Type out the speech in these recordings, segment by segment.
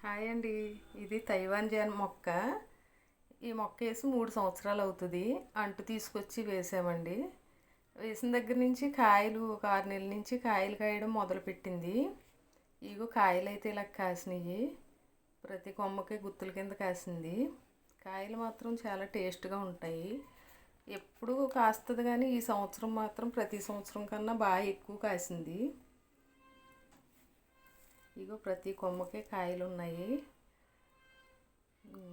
Hi అండి. ఇది Taiwan John మొక్క. ఈ మొక్క వేసి 3 సంవత్సరాలు అవుతుంది. అంటు తీసుకొచ్చి వేసామండి. వేసిన దగ్గర నుంచి కాయలు ఒక 6 నెలల నుంచి కాయలు కాయడం మొదలుపెట్టింది. ఇగో కాయలు అయితే ఇలా కాసినాయి. ప్రతి కొమ్మకి గుత్తుల కింద కాసింది. కాయలు మాత్రం చాలా టేస్ట్గా ఉంటాయి. ఎప్పుడు కాస్తుంది కానీ ఈ సంవత్సరం మాత్రం ప్రతి సంవత్సరం కన్నా బాగా ఎక్కువ కాసింది. ఇగో ప్రతి కొమ్మకే కాయలు ఉన్నాయి.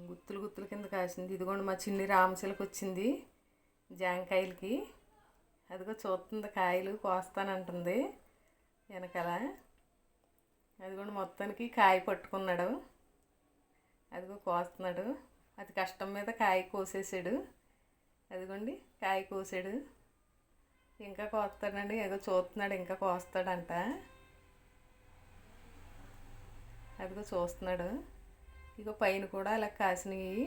గుత్తులు గుత్తుల కింద కాసింది. ఇదిగోండి మా చిన్ని రామచిలక వచ్చింది జాంకాయలకి. అదిగో చూస్తుంది, కాయలు కోస్తానంటుంది వెనకాల. అదిగోండి మొత్తానికి కాయ పట్టుకున్నాడు. అదిగో కోస్తున్నాడు. అది కష్టం మీద కాయ కోసేసాడు. అదిగోండి కాయ కోసాడు. ఇంకా కోస్తాడండి. అదిగో చూస్తున్నాడు, ఇంకా కోస్తాడంట. అదిగో చూస్తున్నాడు. ఇక పైన కూడా అలా కాసినాయి.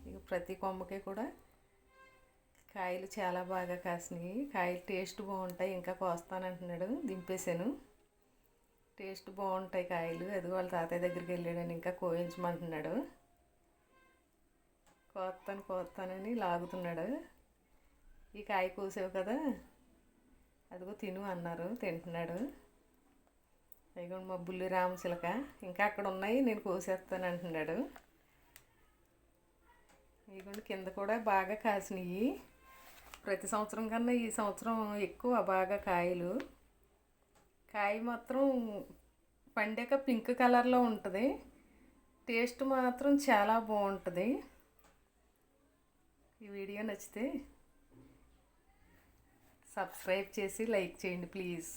ఇక ప్రతి కొమ్మకి కూడా కాయలు చాలా బాగా కాసినాయి. కాయలు టేస్ట్ బాగుంటాయి. ఇంకా కోస్తానంటున్నాడు. దింపేశాను. టేస్ట్ బాగుంటాయి కాయలు. అది వాళ్ళ తాతయ్య దగ్గరికి వెళ్ళాడని ఇంకా కోయించమంటున్నాడు. కోస్తానని లాగుతున్నాడు. ఈ కాయ కోసావు కదా, అదిగో తిను అన్నారు. తింటున్నాడు. ఇదిగోండి మా బుల్లి రామచిలక. ఇంకా అక్కడ ఉన్నాయి, నేను కోసేస్తాను అంటున్నాడు. ఇదిగోండి కింద కూడా బాగా కాసినాయి. ప్రతి సంవత్సరం కన్నా ఈ సంవత్సరం ఎక్కువ బాగా కాయలు. కాయ మాత్రం పండాక పింక్ కలర్లో ఉంటుంది. టేస్ట్ మాత్రం చాలా బాగుంటుంది. ఈ వీడియో నచ్చితే సబ్స్క్రైబ్ చేసి లైక్ చేయండి ప్లీజ్.